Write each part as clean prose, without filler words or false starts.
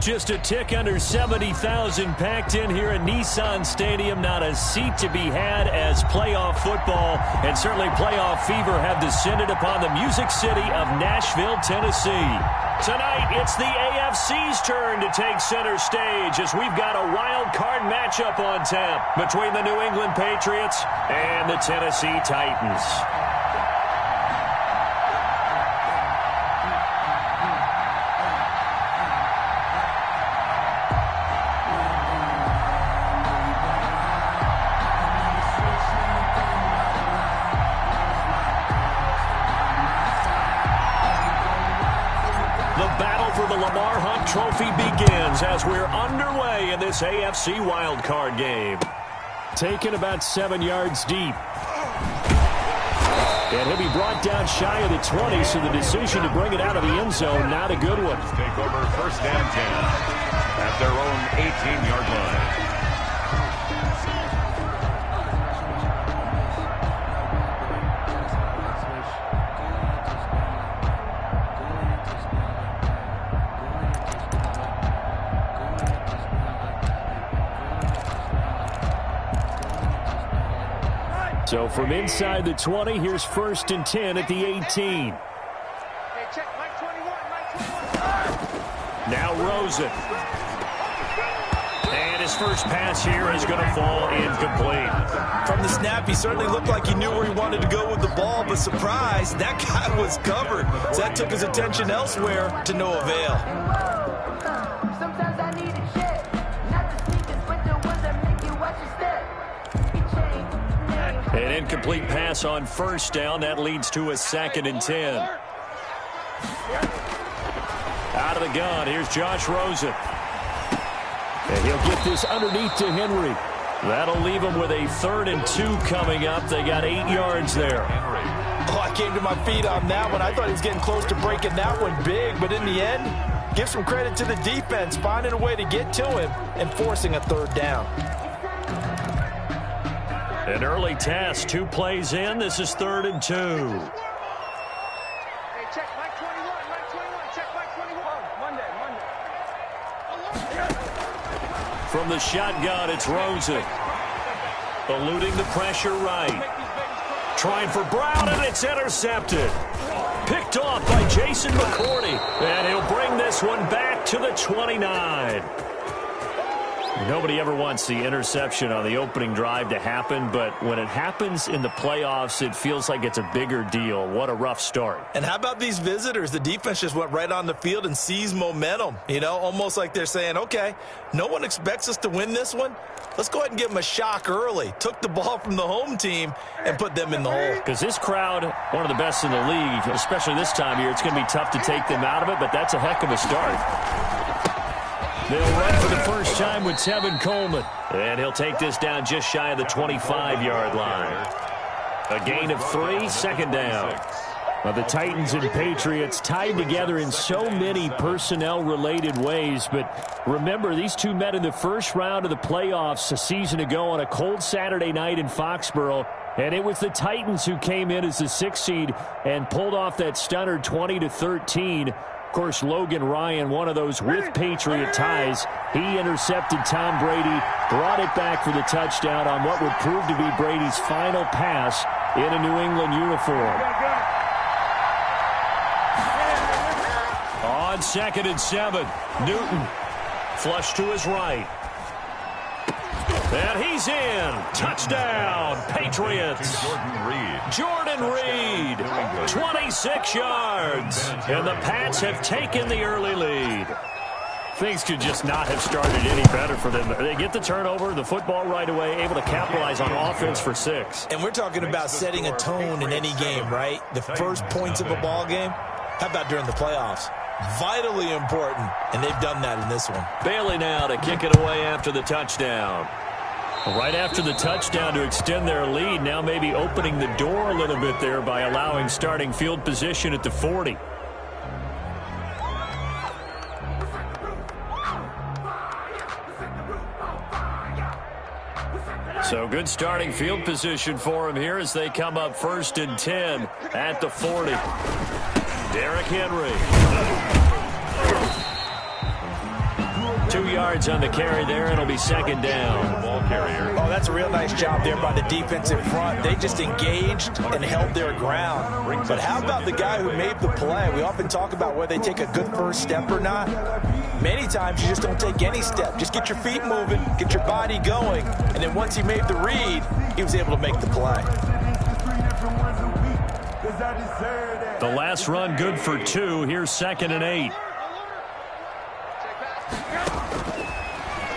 Just a tick under 70,000 packed in here at Nissan Stadium. Not a seat to be had as playoff football and certainly playoff fever have descended upon the Music City of Nashville, Tennessee. Tonight, it's the AFC's turn to take center stage as we've got a wild card matchup on tap between the New England Patriots and the Tennessee Titans. Trophy begins as we're underway in this AFC wildcard game. Taken about 7 yards deep. And he'll be brought down shy of the 20, so the decision to bring it out of the end zone, not a good one. Take over 1st and 10 at their own 18-yard line. So from inside the 20, here's 1st and 10 at the 18. Now Rosen. And his first pass here is going to fall incomplete. From the snap, he certainly looked like he knew where he wanted to go with the ball, but surprise, that guy was covered. So that took his attention elsewhere to no avail. An incomplete pass on 1st down. That leads to a 2nd and 10. Out of the gun, here's Josh Rosen. And he'll get this underneath to Henry. That'll leave him with a 3rd and 2 coming up. They got 8 yards there. Oh, I came to my feet on that one. I thought he was getting close to breaking that one big, but in the end, give some credit to the defense, finding a way to get to him and forcing a 3rd down. An early test, 2 plays in. This is 3rd and 2. Hey, check Mike 21, Mike 21, check Mike 21. Monday. From the shotgun, it's Rosen. Eluding the pressure right. Trying for Brown, and it's intercepted. Picked off by Jason McCourty. And he'll bring this one back to the 29. Nobody ever wants the interception on the opening drive to happen, but when it happens in the playoffs, it feels like it's a bigger deal. What a rough start. And how about these visitors? The defense just went right on the field and seized momentum. You know, almost like they're saying, okay, no one expects us to win this one. Let's go ahead and give them a shock early. Took the ball from the home team and put them in the hole. Because this crowd, one of the best in the league, especially this time of year, it's going to be tough to take them out of it, but that's a heck of a start. They'll run for the first time with Tevin Coleman. And he'll take this down just shy of the 25-yard line. A gain of 3, 2nd down. Well, the Titans and Patriots tied together in so many personnel-related ways. But remember, these two met in the first round of the playoffs a season ago on a cold Saturday night in Foxborough. And it was the Titans who came in as the 6th seed and pulled off that stunner 20-13. Of course, Logan Ryan, one of those with Patriot ties. He intercepted Tom Brady, brought it back for the touchdown on what would prove to be Brady's final pass in a New England uniform. On 2nd and 7, Newton flush to his right. And he's in. Touchdown, Patriots. Jordan Reed, 26 yards. And the Pats have taken the early lead. Things could just not have started any better for them. They get the turnover, the football right away, able to capitalize on offense for 6. And we're talking about setting a tone in any game, right? The first points of a ball game. How about during the playoffs? Vitally important, and they've done that in this one. Bailey now to kick it away after the touchdown. Right after the touchdown to extend their lead, now maybe opening the door a little bit there by allowing starting field position at the 40. So good starting field position for him here as they come up 1st and 10 at the 40. Derrick Henry. 2 yards on the carry there, and it'll be second down. Ball carrier. Oh, that's a real nice job there by the defensive front. They just engaged and held their ground. But how about the guy who made the play? We often talk about whether they take a good first step or not. Many times you just don't take any step. Just get your feet moving, get your body going, and then once he made the read, he was able to make the play. The last run good for 2. Here's 2nd and 8.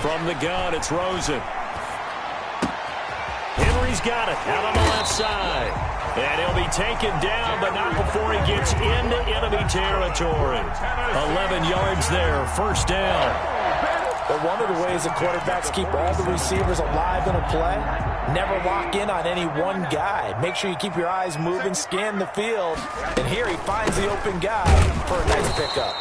From the gun, it's Rosen. Henry's got it out on the left side. And he'll be taken down, but not before he gets into enemy territory. 11 yards there, first down. But one of the ways the quarterbacks keep all the receivers alive in a play, never lock in on any one guy. Make sure you keep your eyes moving, scan the field. And here he finds the open guy for a nice pickup.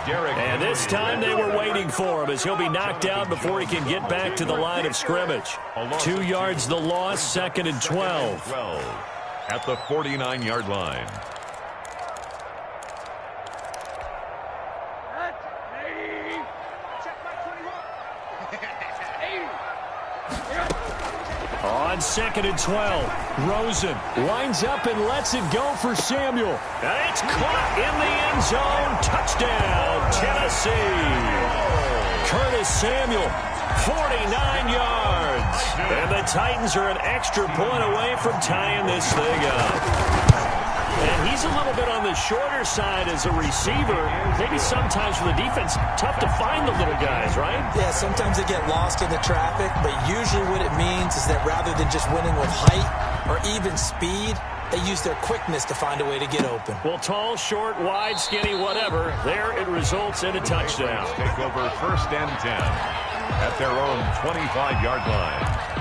And this time they were waiting for him as he'll be knocked out before he can get back to the line of scrimmage. 2 yards the loss, 2nd and 12. At the 49-yard line. On 2nd and 12, Rosen lines up and lets it go for Samuel. And it's caught in the end zone. Touchdown, Tennessee. Curtis Samuel, 49 yards. And the Titans are an extra point away from tying this thing up. And he's a little bit on the shorter side as a receiver. Maybe sometimes for the defense, tough to find the little guys, right? Yeah, sometimes they get lost in the traffic, but usually what it means is that rather than just winning with height or even speed, they use their quickness to find a way to get open. Well, tall, short, wide, skinny, whatever, there it results in a touchdown. Take over 1st and 10 at their own 25-yard line.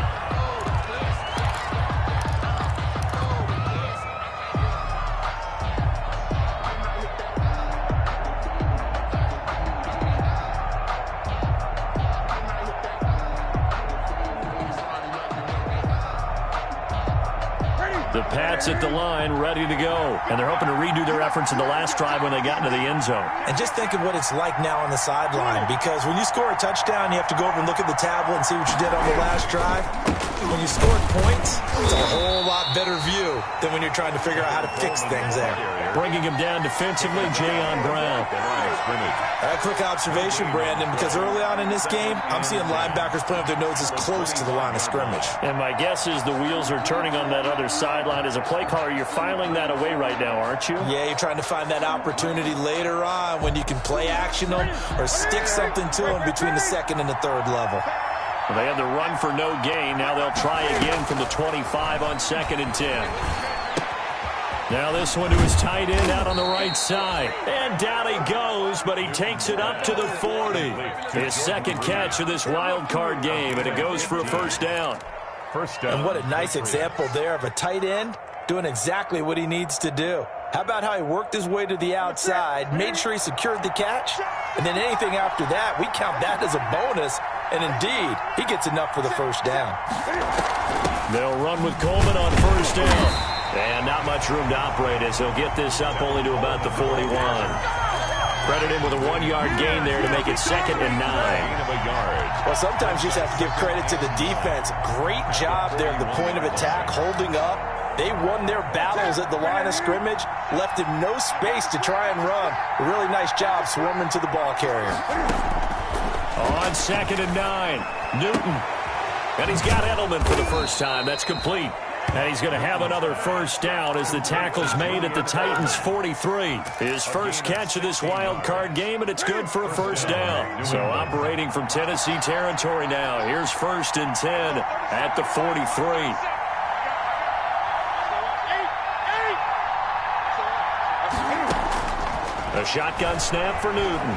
The Pats at the line, ready to go. And they're hoping to redo their efforts in the last drive when they got into the end zone. And just think of what it's like now on the sideline, because when you score a touchdown, you have to go over and look at the tablet and see what you did on the last drive. When you scored points, it's a whole lot better view than when you're trying to figure out how to fix things there. Bringing him down defensively, Jayon Brown. A quick observation, Brandon, because early on in this game, I'm seeing linebackers playing with their noses close to the line of scrimmage. And my guess is the wheels are turning on that other sideline. As a play caller, you're filing that away right now, aren't you? Yeah, you're trying to find that opportunity later on when you can play action them or stick something to them between the 2nd and the 3rd level. Well, they had the run for no gain. Now they'll try again from the 25 on 2nd and 10. Now this one to his tight end out on the right side. And down he goes, but he takes it up to the 40. His 2nd catch of this wild card game, and it goes for a first down. And what a nice example there of a tight end doing exactly what he needs to do. How about how he worked his way to the outside, made sure he secured the catch, and then anything after that, we count that as a bonus. And indeed, he gets enough for the first down. They'll run with Coleman on first down. And not much room to operate as he'll get this up only to about the 41. Credit him with a 1-yard gain there to make it 2nd and 9. Well, sometimes you just have to give credit to the defense. Great job there at the point of attack, holding up. They won their battles at the line of scrimmage, left him no space to try and run. A really nice job swarming to the ball carrier. On 2nd and 9, Newton. And he's got Edelman for the first time. That's complete. And he's going to have another first down as the tackle's made at the Titans' 43. His first catch of this wild card game, and it's good for a first down. So operating from Tennessee territory now. Here's 1st and 10 at the 43. A shotgun snap for Newton.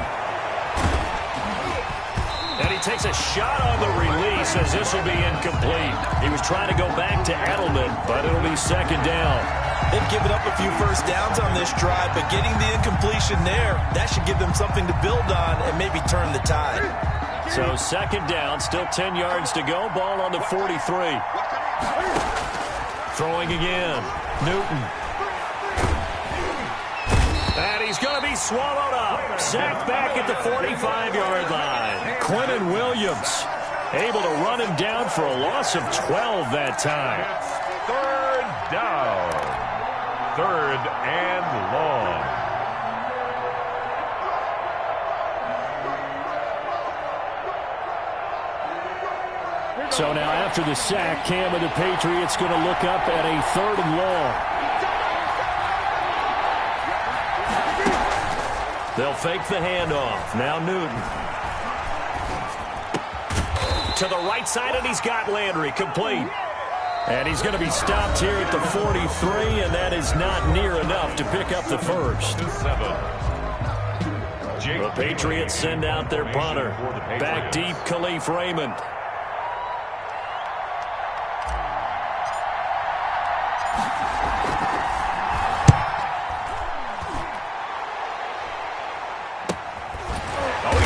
And he takes a shot on the release as this will be incomplete. He was trying to go back to Edelman, but it'll be 2nd down. They've given up a few first downs on this drive, but getting the incompletion there, that should give them something to build on and maybe turn the tide. So 2nd down, still 10 yards to go. Ball on the 43. Throwing again. Newton. And he's going to be swallowed up. Sacked back at the 45-yard line. Quinnen Williams able to run him down for a loss of 12 that time. Third down. Third and long. So now after the sack, Cam and the Patriots going to look up at a 3rd and long. They'll fake the handoff. Now Newton. To the right side, and he's got Landry complete. And he's going to be stopped here at the 43, and that is not near enough to pick up the first. The Patriots send out their punter. Back deep, Khalif Raymond.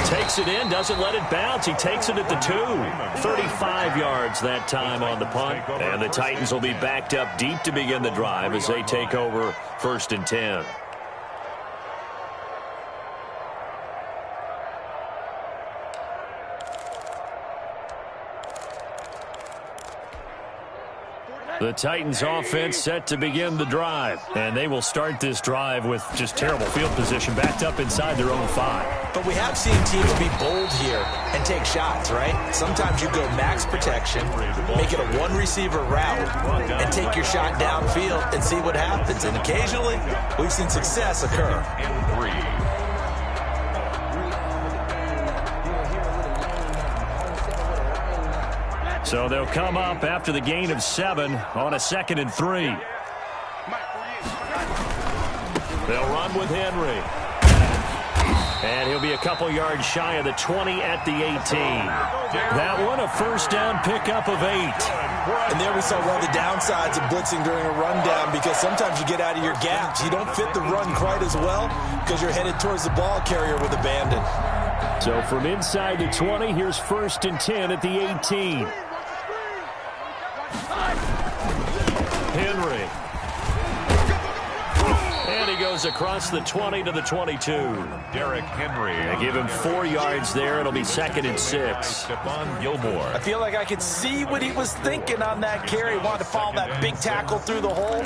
Takes it in, doesn't let it bounce. He takes it at the 2. 35 yards that time on the punt. And the Titans will be backed up deep to begin the drive as they take over 1st and 10. The Titans offense set to begin the drive. And they will start this drive with just terrible field position, backed up inside their own 5. But we have seen teams be bold here and take shots, right? Sometimes you go max protection, make it a one-receiver route, and take your shot downfield and see what happens. And occasionally, we've seen success occur. So they'll come up after the gain of 7 on a 2nd and 3. They'll run with Henry. And he'll be a couple yards shy of the 20 at the 18. That one a first down pickup of 8. And there we saw one of the downsides of blitzing during a rundown, because sometimes you get out of your gaps. You don't fit the run quite as well because you're headed towards the ball carrier with abandon. So from inside the 20, here's 1st and 10 at the 18. Henry. And he goes across the 20 to the 22. Derrick Henry. They give him 4 yards there. It'll be 2nd and 6. Stephon Gilmore. I feel like I could see what he was thinking on that carry. Wanted to follow that big tackle through the hole.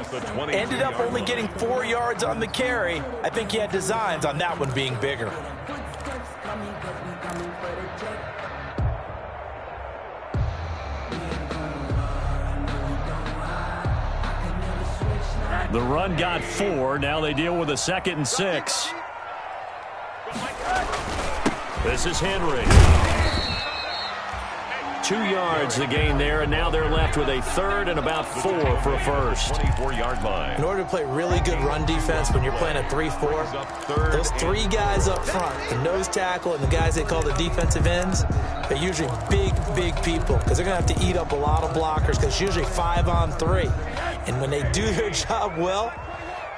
Ended up only getting 4 yards on the carry. I think he had designs on that one being bigger. The run got 4. Now they deal with a 2nd and 6. This is Henry. 2 yards the gain there, and now they're left with a 3rd and about 4 for a first. 24-yard line. In order to play really good run defense when you're playing a 3-4, those 3 guys up front, the nose tackle and the guys they call the defensive ends, they're usually big people, because they're going to have to eat up a lot of blockers, because it's usually 5 on 3. And when they do their job well,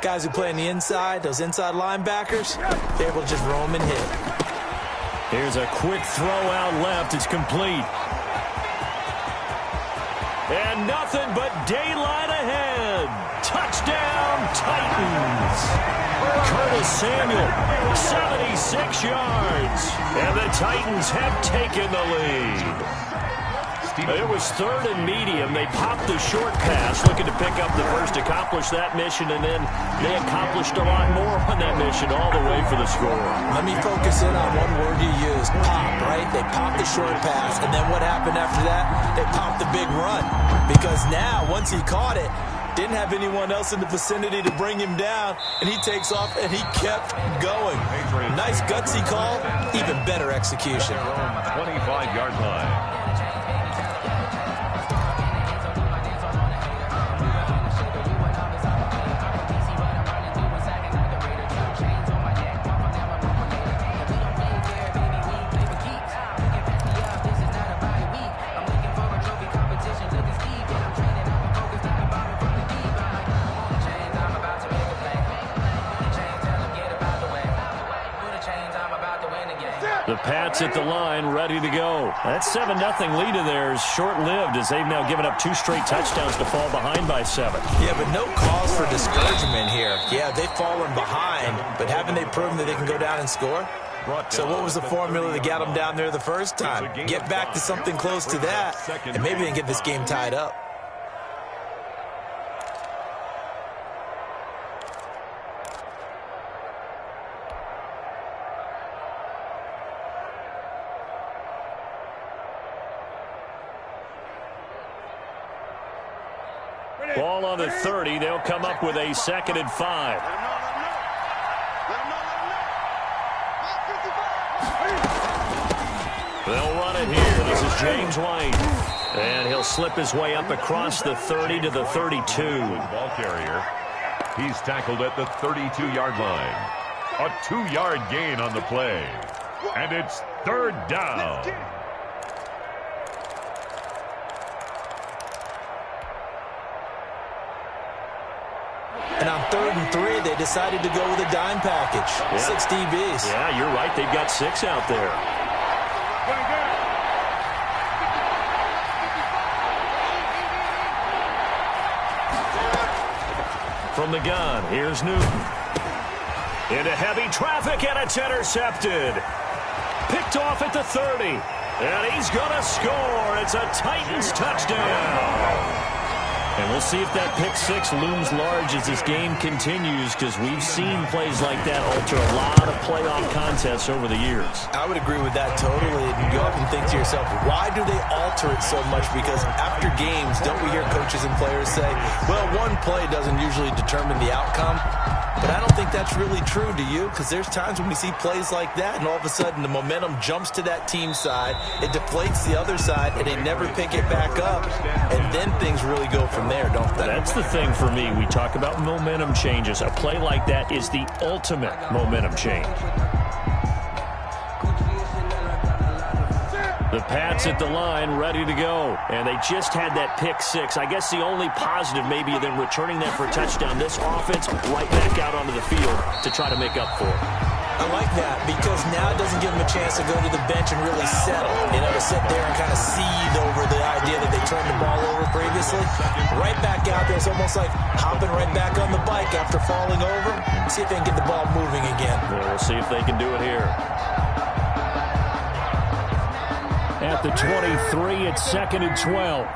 guys who play on the inside, those inside linebackers, they're able to just roam and hit. Here's a quick throw out left. It's complete. And nothing but daylight ahead. Touchdown, Titans. Curtis Samuel, 76 yards. And the Titans have taken the lead. It was 3rd and medium. They popped the short pass, looking to pick up the first, accomplish that mission, and then they accomplished a lot more on that mission all the way for the score. Let me focus in on one word you used, pop, right? They popped the short pass, and then what happened after that? They popped the big run, because now, once he caught it, didn't have anyone else in the vicinity to bring him down, and he takes off, and he kept going. Nice gutsy call, even better execution. 25-yard line. The Pats at the line, ready to go. That 7-0 lead of theirs short-lived as they've now given up 2 straight touchdowns to fall behind by 7. Yeah, but no cause for discouragement here. Yeah, they've fallen behind, but haven't they proven that they can go down and score? So what was the formula that got them down there the first time? Get back to something close to that, and maybe they can get this game tied up. Ball on the 30. They'll come up with a 2nd and 5. They'll run it here. This is James White. And he'll slip his way up across the 30 to the 32. Ball carrier. He's tackled at the 32-yard line. A 2-yard gain on the play. And it's 3rd down. And on 3rd and 3, they decided to go with a dime package. Yeah. 6 DBs. Yeah, you're right. They've got 6 out there. From the gun, here's Newton. Into heavy traffic, and it's intercepted. Picked off at the 30. And he's going to score. It's a Titans touchdown. And we'll see if that pick 6 looms large as this game continues, because we've seen plays like that alter a lot of playoff contests over the years. I would agree with that totally. And you often think to yourself, why do they alter it so much? Because after games, don't we hear coaches and players say, well, one play doesn't usually determine the outcome. But I don't think that's really true, do you? Because there's times when we see plays like that, and all of a sudden the momentum jumps to that team side, it deflates the other side, and they never pick it back up, and then things really go from there, don't they? That's the thing for me. We talk about momentum changes. A play like that is the ultimate momentum change. The Pats at the line, ready to go. And they just had that pick 6. I guess the only positive maybe of them returning that for a touchdown. This offense right back out onto the field to try to make up for it. I like that, because now it doesn't give them a chance to go to the bench and really settle. You know, to sit there and kind of seethe over the idea that they turned the ball over previously. Right back out there. It's almost like hopping right back on the bike after falling over. See if they can get the ball moving again. Yeah, we'll see if they can do it here. At the 23, it's 2nd and 12.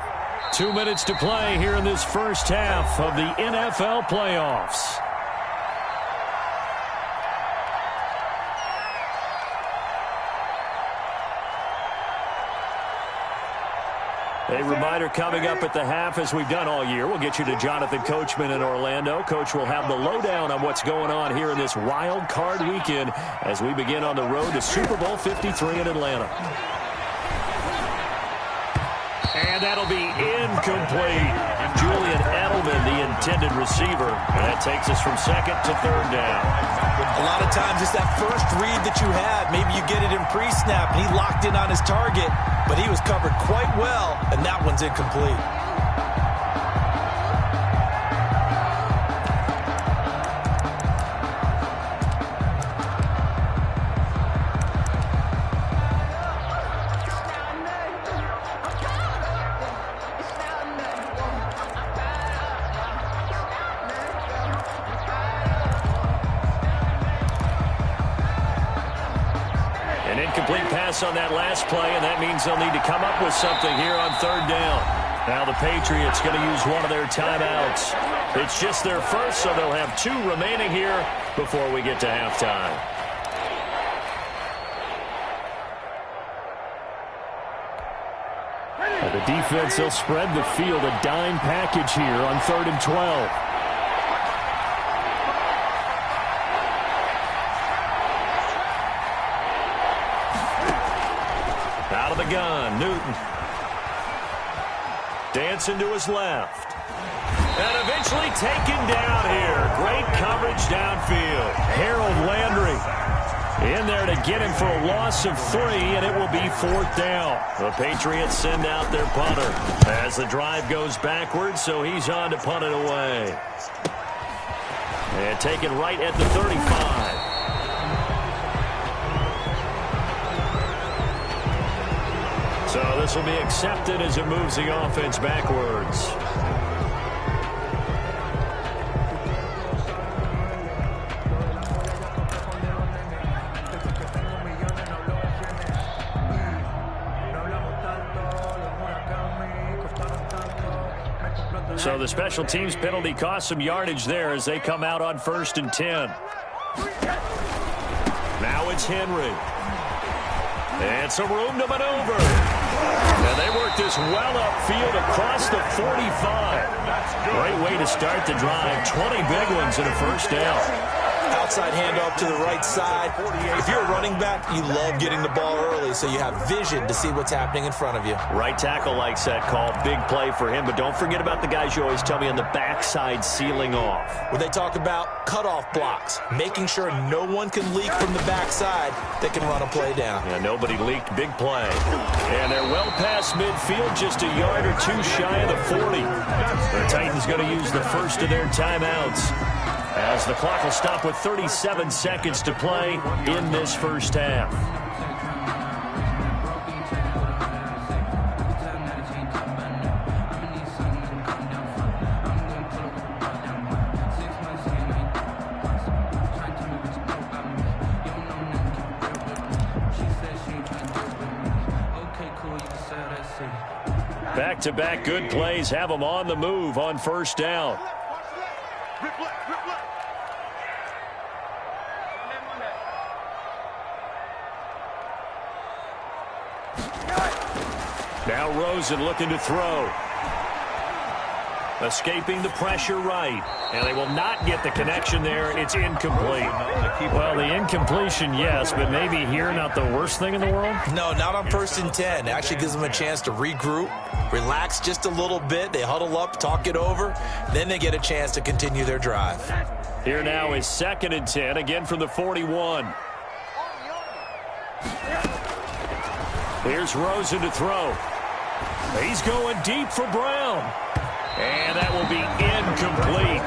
2 minutes to play here in this first half of the NFL playoffs. A reminder coming up at the half, as we've done all year. We'll get you to Jonathan Coachman in Orlando. Coach will have the lowdown on what's going on here in this wild card weekend as we begin on the road to Super Bowl 53 in Atlanta. And that'll be incomplete. Julian Edelman, the intended receiver. And that takes us from 2nd to 3rd down. A lot of times it's that first read that you have. Maybe you get it in pre-snap, and he locked in on his target, but he was covered quite well, and that one's incomplete. On that last play, and that means they'll need to come up with something here on 3rd down. Now the Patriots going to use one of their timeouts. It's just their first, so they'll have 2 remaining here before we get to halftime. The defense, they'll spread the field, a dime package here on 3rd and 12. The gun, Newton. Dancing to his left. And eventually taken down here. Great coverage downfield. Harold Landry in there to get him for a loss of 3, and it will be 4th down. The Patriots send out their punter as the drive goes backwards, so he's on to punt it away. And taken right at the 35. will be accepted as it moves the offense backwards. So the special teams penalty cost some yardage there as they come out on 1st and 10. Now it's Henry. And some room to maneuver. And they work this well upfield across the 45. Great way to start the drive. 20 big ones in a first down. Outside handoff to the right side. If you're a running back, you love getting the ball early so you have vision to see what's happening in front of you. Right tackle likes that call. Big play for him. But don't forget about the guys you always tell me on the backside sealing off. When they talk about cutoff blocks, making sure no one can leak from the backside that can run a play down. Yeah, nobody leaked. Big play. And they're well past midfield, just a yard or two shy of the 40. The Titans going to use the first of their timeouts, as the clock will stop with 37 seconds to play in this first half. Back-to-back good plays have them on the move on first down. Now Rosen looking to throw. Escaping the pressure right. And they will not get the connection there. It's incomplete. Well, the incompletion, yes, but maybe here not the worst thing in the world? No, not on 1st and 10. It actually gives them a chance to regroup, relax just a little bit. They huddle up, talk it over. Then they get a chance to continue their drive. Here now is 2nd and 10, again from the 41. Here's Rosen to throw. He's going deep for Brown. And that will be incomplete.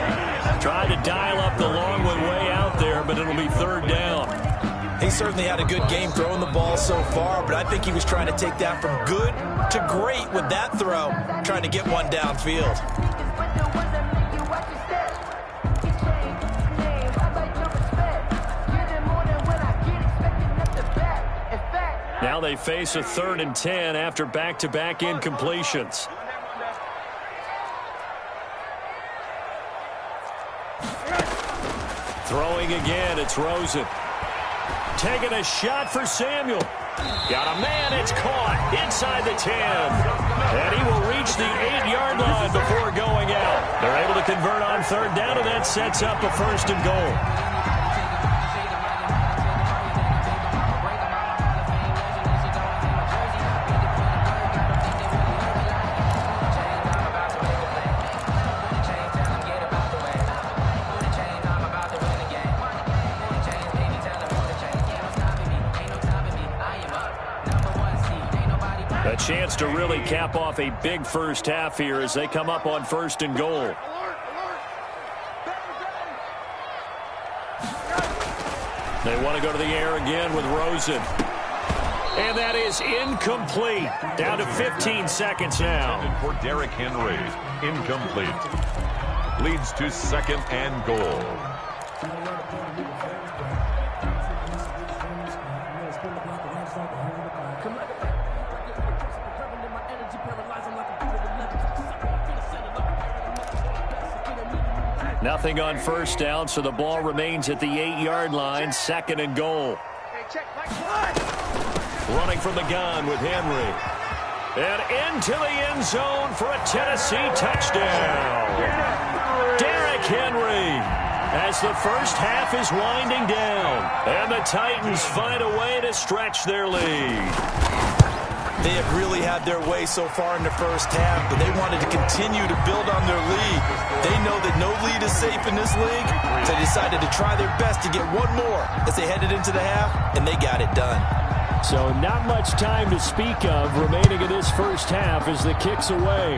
Tried to dial up the long one way out there, but it'll be 3rd down. He certainly had a good game throwing the ball so far, but I think he was trying to take that from good to great with that throw, trying to get one downfield. Now they face a 3rd and 10 after back-to-back incompletions. Throwing again, it's Rosen. Taking a shot for Samuel. Got a man, it's caught inside the 10. And he will reach the 8-yard line before going out. They're able to convert on 3rd down, and that sets up a 1st and goal. A chance to really cap off a big first half here as they come up on 1st and goal. They want to go to the air again with Rosen. And that is incomplete. Down to 15 seconds now. For Derrick Henry, incomplete. Leads to 2nd and goal. Nothing on 1st down, so the ball remains at the 8-yard line. 2nd and goal. Running from the gun with Henry. And into the end zone for a Tennessee touchdown. Derrick Henry, as the first half is winding down. And the Titans find a way to stretch their lead. They have really had their way so far in the first half, but they wanted to continue to build on their lead. They know that no lead is safe in this league, so they decided to try their best to get one more as they headed into the half, and they got it done. So not much time to speak of remaining in this first half as the kick's away.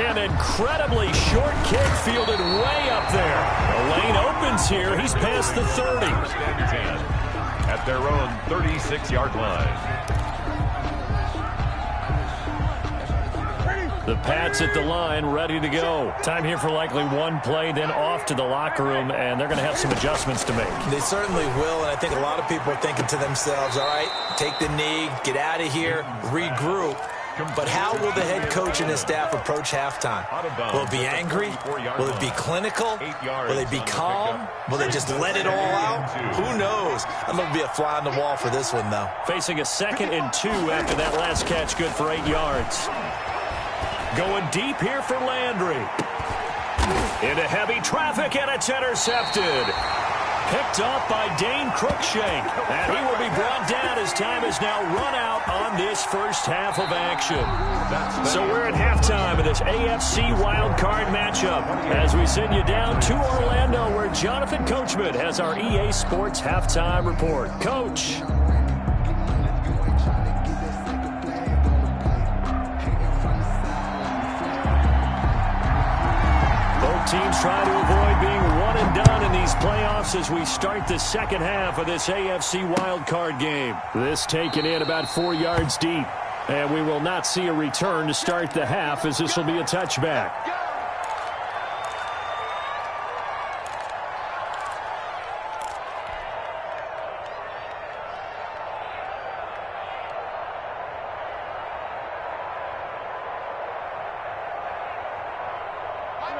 An incredibly short kick fielded way up there. The lane opens here. He's past the 30. At their own 36-yard line. The Pats at the line, ready to go. Time here for likely one play, then off to the locker room, and they're going to have some adjustments to make. They certainly will, and I think a lot of people are thinking to themselves, all right, take the knee, get out of here, regroup. But how will the head coach and his staff approach halftime? Will it be angry? Will it be clinical? Will they be calm? Will they just let it all out? Who knows? I'm going to be a fly on the wall for this one, though. Facing a 2nd and 2 after that last catch, good for 8 yards. Going deep here for Landry. Into heavy traffic, and it's intercepted. Picked up by Dane Cruikshank. And he will be brought down as time has now run out on this first half of action. So we're at halftime of this AFC wildcard matchup as we send you down to Orlando where Jonathan Coachman has our EA Sports halftime report. Coach. Teams trying to avoid being one and done in these playoffs as we start the second half of this AFC wildcard game. This taken in about 4 yards deep. And we will not see a return to start the half as this will be a touchback.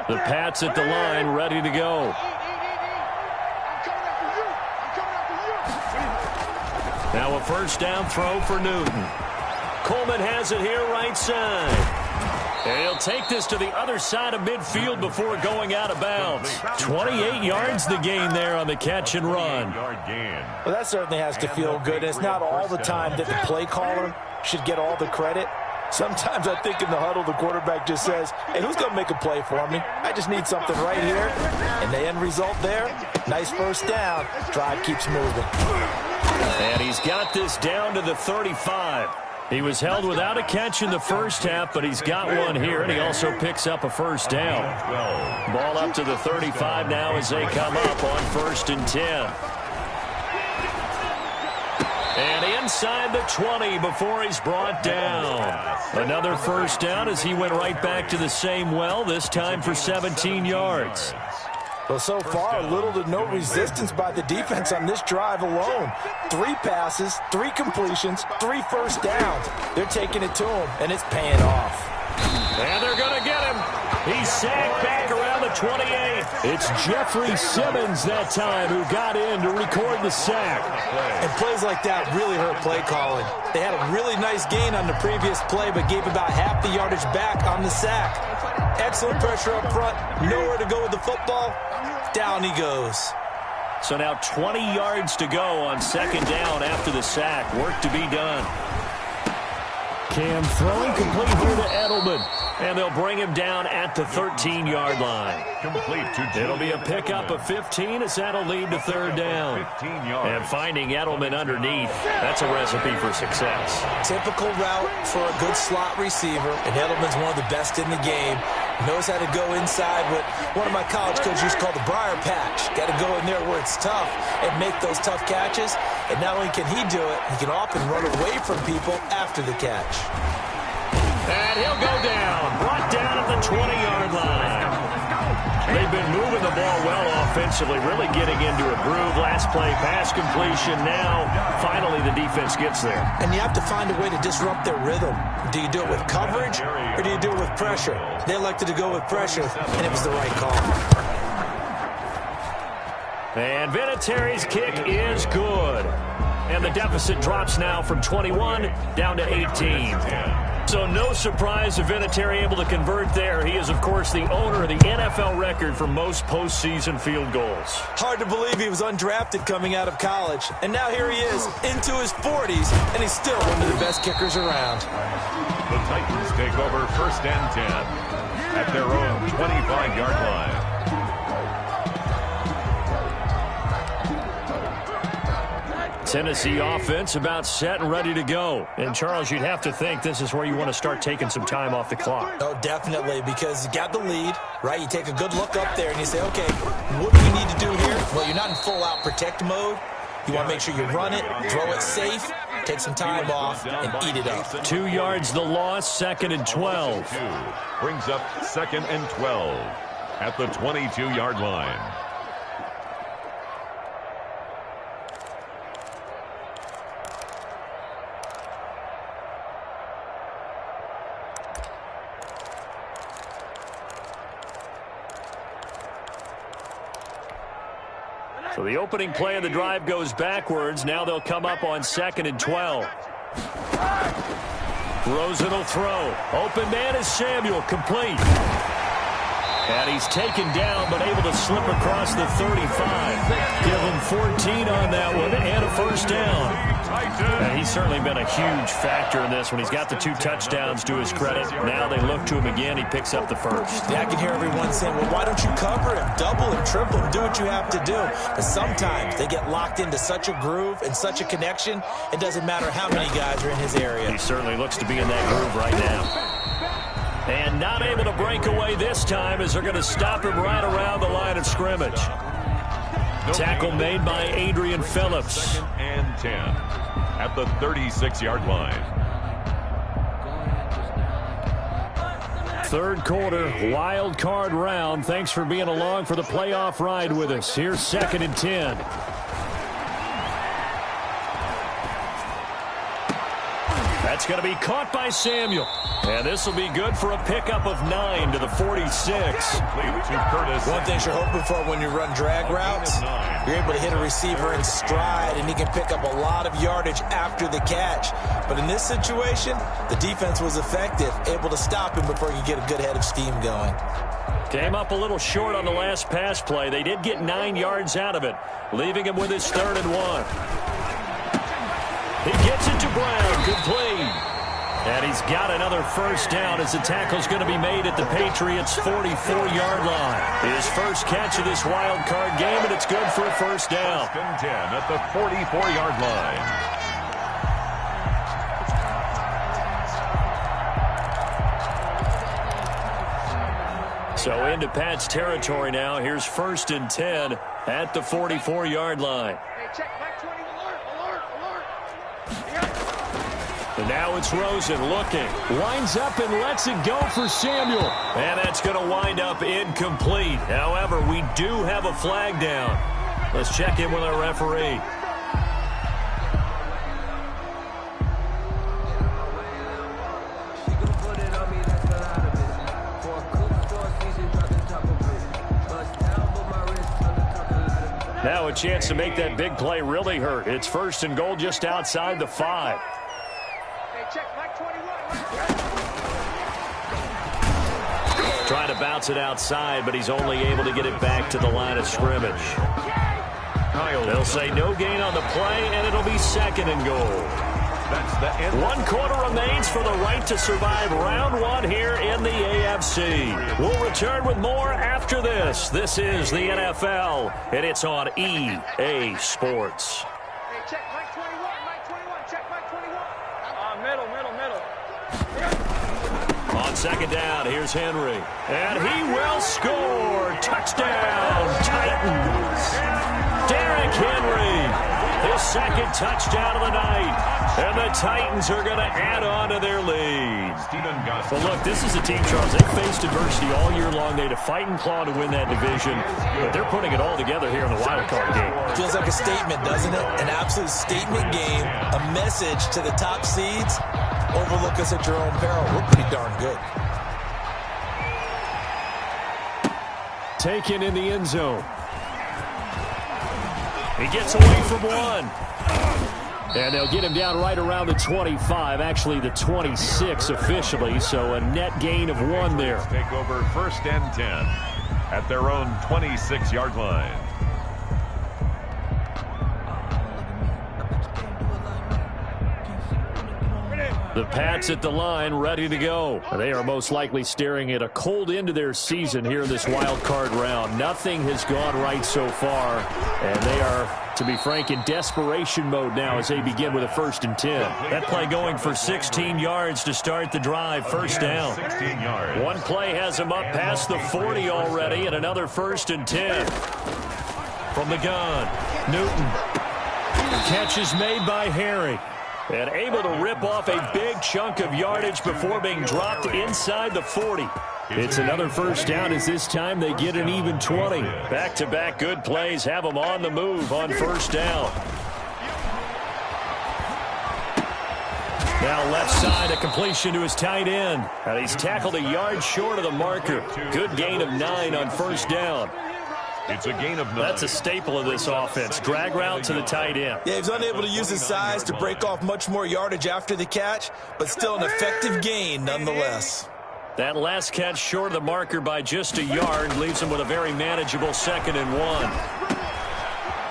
The Pats at the line, ready to go. Now a first down throw for Newton. Coleman has it here right side. And he'll take this to the other side of midfield before going out of bounds. 28 yards the gain there on the catch and run. Well, that certainly has to feel good. It's not all the time that the play caller should get all the credit. Sometimes I think in the huddle, the quarterback just says, hey, who's going to make a play for me? I just need something right here. And the end result there, nice first down. Drive keeps moving. And he's got this down to the 35. He was held without a catch in the first half, but he's got one here, and he also picks up a first down. Ball up to the 35 now as they come up on 1st and 10. And inside the 20 before he's brought down. Another first down as he went right back to the same well, this time for 17 yards. Well, so far, little to no resistance by the defense on this drive alone. 3 passes, 3 completions, 3 first downs. They're taking it to him, and it's paying off. And they're going to get him. He's sacked back around the 28. It's Jeffrey Simmons that time who got in to record the sack. And plays like that really hurt play calling. They had a really nice gain on the previous play, but gave about half the yardage back on the sack. Excellent pressure up front. Nowhere to go with the football. Down he goes. So now 20 yards to go on 2nd down after the sack. Work to be done. Cam throwing complete here to Edelman. And they'll bring him down at the 13-yard line. It'll be a pickup of 15 as that'll lead to 3rd down. And finding Edelman underneath, that's a recipe for success. Typical route for a good slot receiver, and Edelman's one of the best in the game. Knows how to go inside what one of my college coaches called the briar patch. Got to go in there where it's tough and make those tough catches. And not only can he do it, he can often run away from people after the catch. And he'll go down. Brought down at the 20-yard line. They've been moving the ball well offensively, really getting into a groove. Last play, pass completion. Now, finally, the defense gets there. And you have to find a way to disrupt their rhythm. Do you do it with coverage, or do you do it with pressure? They elected to go with pressure, and it was the right call. And Vinatieri's kick is good. And the deficit drops now from 21 down to 18. So no surprise if Vinatieri able to convert there. He is, of course, the owner of the NFL record for most postseason field goals. Hard to believe he was undrafted coming out of college. And now here he is, into his 40s, and he's still one of the best kickers around. The Titans take over 1st and 10 at their own 25-yard line. Tennessee offense about set and ready to go. And, Charles, you'd have to think this is where you want to start taking some time off the clock. Oh, definitely, because you got the lead, right? You take a good look up there and you say, okay, what do we need to do here? Well, you're not in full-out protect mode. You want to make sure you run it, throw it safe, take some time off, and eat it up. 2 yards the loss, 2nd and 12. Brings up 2nd and 12 at the 22-yard line. So the opening play of the drive goes backwards. Now they'll come up on 2nd and 12. Rosen will throw. Open man is Samuel. Complete. And he's taken down, but able to slip across the 35. Give him 14 on that one and a first down. And he's certainly been a huge factor in this one. He's got the 2 touchdowns to his credit. Now they look to him again. He picks up the first. Yeah, I can hear everyone saying, well, why don't you cover him? Double him, triple him, do what you have to do. But sometimes they get locked into such a groove and such a connection, it doesn't matter how many guys are in his area. He certainly looks to be in that groove right now. And not able to break away this time as they're going to stop him right around the line of scrimmage. Tackle made by Adrian Phillips. 2nd and 10 at the 36-yard line. Third quarter, wild card round. Thanks for being along for the playoff ride with us. Here's 2nd and 10. That's going to be caught by Samuel. And this will be good for a pickup of 9 to the 46. One thing you're hoping for when you run drag routes, you're able to hit a receiver in stride, and he can pick up a lot of yardage after the catch. But in this situation, the defense was effective, able to stop him before he could get a good head of steam going. Came up a little short on the last pass play. They did get 9 yards out of it, leaving him with his 3rd and 1. He gets it to Brown, complete. And he's got another first down as the tackle's going to be made at the Patriots' 44-yard line. His first catch of this wild card game, and it's good for a first down. 1st and 10 at the 44-yard line. So into Pat's territory now. Here's 1st and 10 at the 44-yard line. Hey, check back 20. And now it's Rosen looking. Winds up and lets it go for Samuel. And that's going to wind up incomplete. However, we do have a flag down. Let's check in with our referee. Now a chance to make that big play really hurt. It's 1st and goal just outside the 5. Trying to bounce it outside, but he's only able to get it back to the line of scrimmage. They'll say no gain on the play, and it'll be 2nd and goal. That's the end. 1 quarter remains for the right to survive round 1 here in the AFC. We'll return with more after this. This is the NFL, and it's on EA Sports. Hey, check Mike 21, Mike 21, check Mike 21. Middle. On 2nd down, here's Henry. And he will score. Touchdown, Titans. Derrick Henry, his 2nd touchdown of the night. And the Titans are going to add on to their lead. But look, this is a team, Charles, they faced adversity all year long. They had to fight and claw to win that division. But they're putting it all together here in the wild card game. Feels like a statement, doesn't it? An absolute statement game, a message to the top seeds. Overlook us at your own peril. We're pretty darn good. Taken in the end zone. He gets away from 1. And they'll get him down right around the 25, actually the 26 officially, so a net gain of 1 there. Take over 1st and 10 at their own 26-yard line. The Pats at the line, ready to go. They are most likely staring at a cold end to their season here in this wild card round. Nothing has gone right so far, and they are, to be frank, in desperation mode now as they begin with a 1st and 10. That play going for 16 yards to start the drive. First down. 16 yards. One play has him up past the 40 already, and another 1st and 10. From the gun, Newton. catch is made by Harry. And able to rip off a big chunk of yardage before being dropped inside the 40. It's another first down as this time they get an even 20. Back-to-back good plays have them on the move on first down. Now left side, a completion to his tight end. And he's tackled a yard short of the marker. Good gain of 9 on first down. It's a gain of 9. That's a staple of this offense. Drag route to the tight end. Yeah, he's unable to use his size to break off much more yardage after the catch, but still an effective gain nonetheless. That last catch short of the marker by just a yard leaves him with a very manageable 2nd and 1.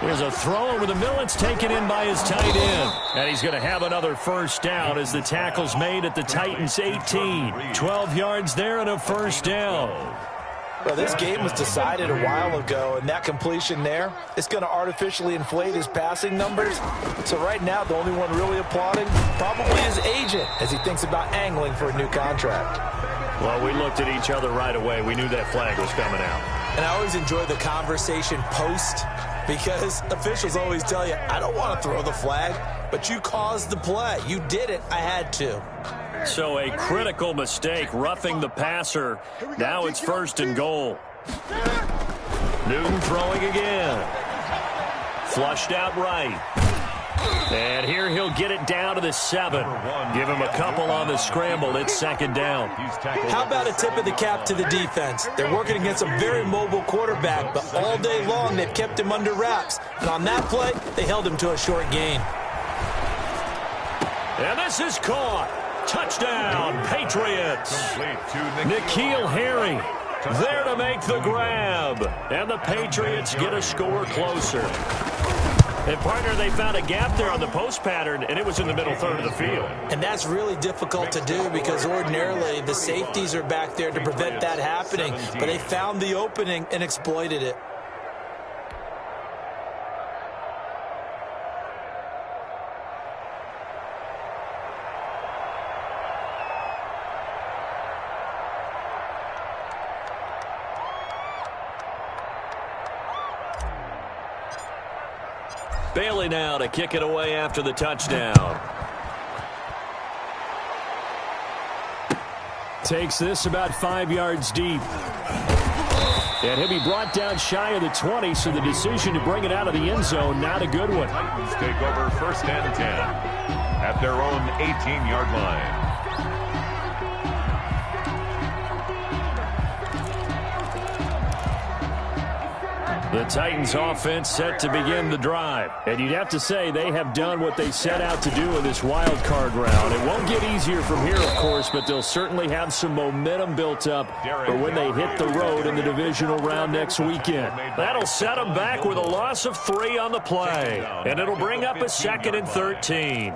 Here's a throw over the middle. It's taken in by his tight end. And he's going to have another first down as the tackle's made at the Titans' 18. 12 yards there and a first down. Well, this game was decided a while ago, and that completion there, it's going to artificially inflate his passing numbers. So right now, the only one really applauding probably his agent as he thinks about angling for a new contract. Well, we looked at each other right away. We knew that flag was coming out. And I always enjoy the conversation post because officials always tell you, I don't want to throw the flag, but you caused the play. You did it. I had to. So a critical mistake, roughing the passer. Now it's 1st and goal. Newton throwing again. Flushed out right. And here he'll get it down to the 7. Give him a couple on the scramble. It's 2nd down. How about a tip of the cap to the defense? They're working against a very mobile quarterback, but all day long they've kept him under wraps. And on that play, they held him to a short gain. And this is caught. Touchdown, Patriots. N'Keal Harry there to make the grab. And the Patriots get a score closer. And, partner, they found a gap there on the post pattern, and it was in the middle third of the field. And that's really difficult to do because ordinarily the safeties are back there to prevent that happening. But they found the opening and exploited it. Bailey now to kick it away after the touchdown. Takes this about 5 yards deep. And he'll be brought down shy of the 20, so the decision to bring it out of the end zone, not a good one. Titans take over 1st and 10 at their own 18-yard line. The Titans offense set to begin the drive. And you'd have to say they have done what they set out to do in this wild card round. It won't get easier from here, of course, but they'll certainly have some momentum built up for when they hit the road in the divisional round next weekend. That'll set them back with a loss of 3 on the play. And it'll bring up a 2nd and 13.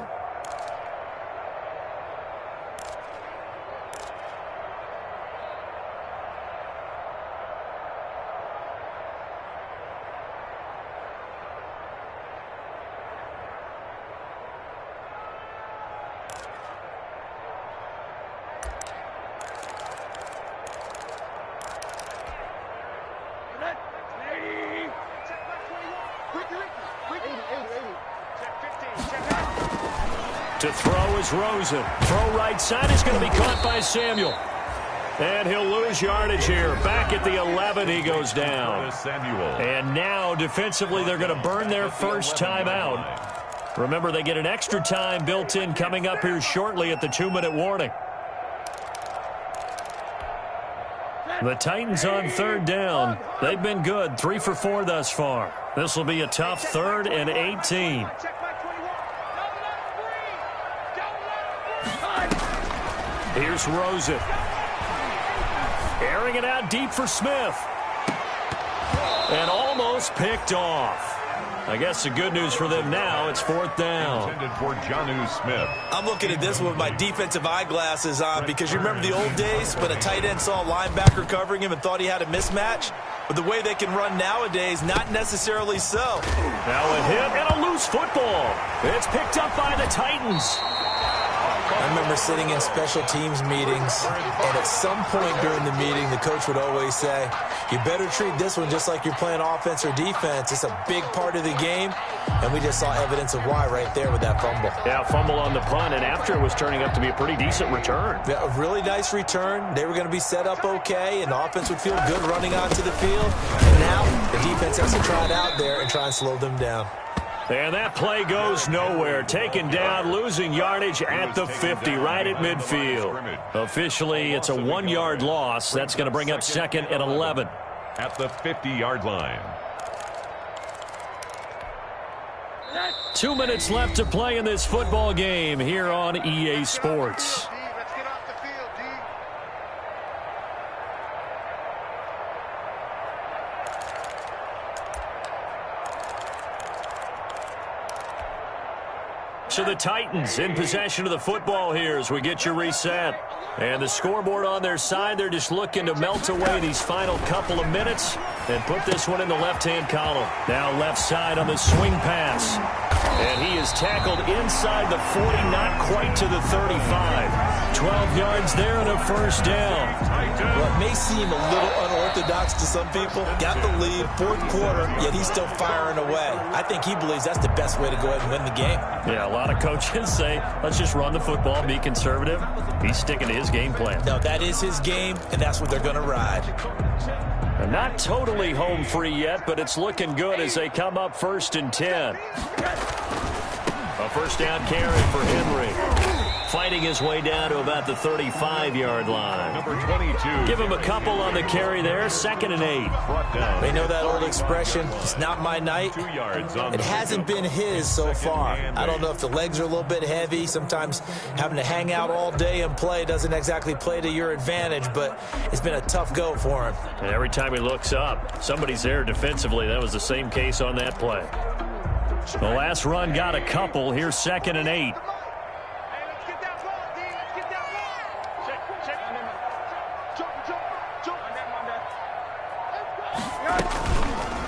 To throw is Rosen. Throw right side is going to be caught by Samuel. And he'll lose yardage here. Back at the 11, he goes down. And now, defensively, they're going to burn their first time out. Remember, they get an extra time built in coming up here shortly at the 2-minute warning. The Titans on 3rd down. They've been good, 3 for 4 thus far. This will be a tough 3rd and 18. Here's Rosen. Airing it out deep for Smith. And almost picked off. I guess the good news for them now, it's 4th down. Intended for Jonnu Smith. I'm looking at this with my defensive eyeglasses on because you remember the old days when a tight end saw a linebacker covering him and thought he had a mismatch? But the way they can run nowadays, not necessarily so. Now a hit and a loose football. It's picked up by the Titans. I remember sitting in special teams meetings, and at some point during the meeting, the coach would always say, you better treat this one just like you're playing offense or defense. It's a big part of the game, and we just saw evidence of why right there with that fumble. Yeah, fumble on the punt, and after it was turning up to be a pretty decent return. Yeah, a really nice return. They were going to be set up okay, and the offense would feel good running onto the field. And now the defense has to try it out there and try and slow them down. And that play goes nowhere. Taken down, losing yardage at the 50, right at midfield. Officially, it's a 1-yard loss. That's going to bring up 2nd and 11. At the 50-yard line. 2 minutes left to play in this football game here on EA Sports. So the Titans in possession of the football here as we get you reset. And the scoreboard on their side, they're just looking to melt away these final couple of minutes and put this one in the left-hand column. Now left side on the swing pass. And he is tackled inside the 40, not quite to the 35. 12 yards there and a first down. Well, it may seem a little unorthodox to some people. Got the lead, 4th quarter, yet he's still firing away. I think he believes that's the best way to go ahead and win the game. Yeah, a lot of coaches say, let's just run the football, be conservative. He's sticking to his game plan. No, that is his game, and that's what they're going to ride. And not totally home free yet, but it's looking good as they come up 1st and 10. A first down carry for Henry. Fighting his way down to about the 35-yard line. Number 22. Give him a couple on the carry there. 2nd and 8. They know that old expression, it's not my night. 2 yards on It hasn't been his so far. I don't know if the legs are a little bit heavy. Sometimes having to hang out all day and play doesn't exactly play to your advantage, but it's been a tough go for him. And every time he looks up, somebody's there defensively. That was the same case on that play. The last run got a couple. Here's 2nd and 8.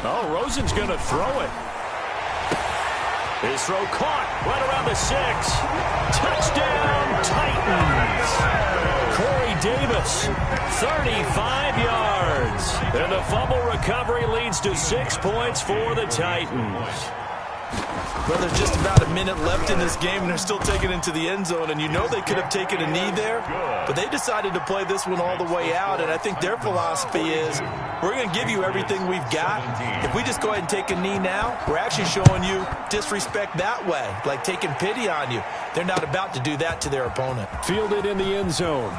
Oh, Rosen's going to throw it. His throw caught right around the 6. Touchdown, Titans. Corey Davis, 35 yards. And the fumble recovery leads to 6 points for the Titans. Well, there's just about a minute left in this game, and they're still taking it into the end zone. And you know they could have taken a knee there, but they decided to play this one all the way out. And I think their philosophy is, we're going to give you everything we've got. If we just go ahead and take a knee now, we're actually showing you disrespect that way, like taking pity on you. They're not about to do that to their opponent. Fielded in the end zone.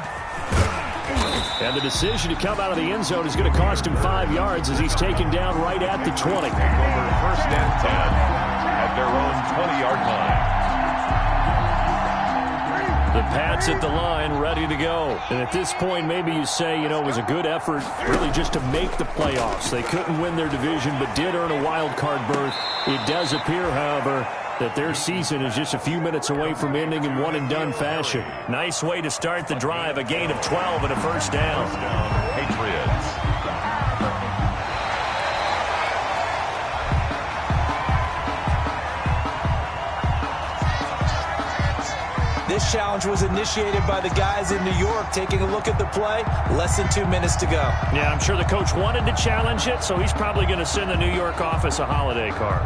And the decision to come out of the end zone is going to cost him 5 yards as he's taken down right at the 20. First and 10 at their own 20-yard line. The Pats at the line, ready to go. And at this point, maybe you say, it was a good effort really just to make the playoffs. They couldn't win their division, but did earn a wild card berth. It does appear, however, that their season is just a few minutes away from ending in one-and-done fashion. Nice way to start the drive, a gain of 12 and a first down. Patriots. This challenge was initiated by the guys in New York. Taking a look at the play, less than 2 minutes to go. Yeah, I'm sure the coach wanted to challenge it, so he's probably going to send the New York office a holiday card.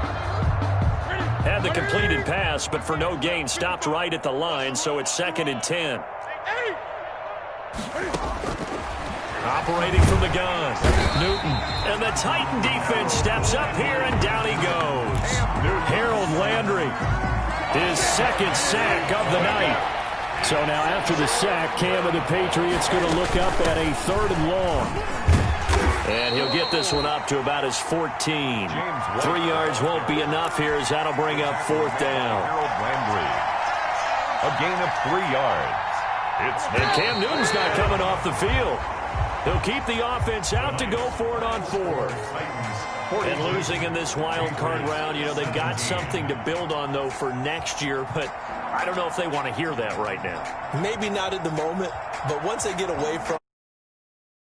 Had the completed pass, but for no gain, stopped right at the line, so it's 2nd and 10. Operating from the gun, Newton. And the Titan defense steps up here, and down he goes. Harold Landry, his 2nd sack of the night. So now after the sack, Cam and the Patriots going to look up at a 3rd and long. And he'll get this one up to about his 14. 3 yards won't be enough here as that'll bring up 4th down. Harold Landry. A gain of 3 yards. And Cam Newton's not coming off the field. He'll keep the offense out to go for it on 4th. And losing in this wild card round, they've got something to build on, though, for next year. But I don't know if they want to hear that right now. Maybe not at the moment, but once they get away from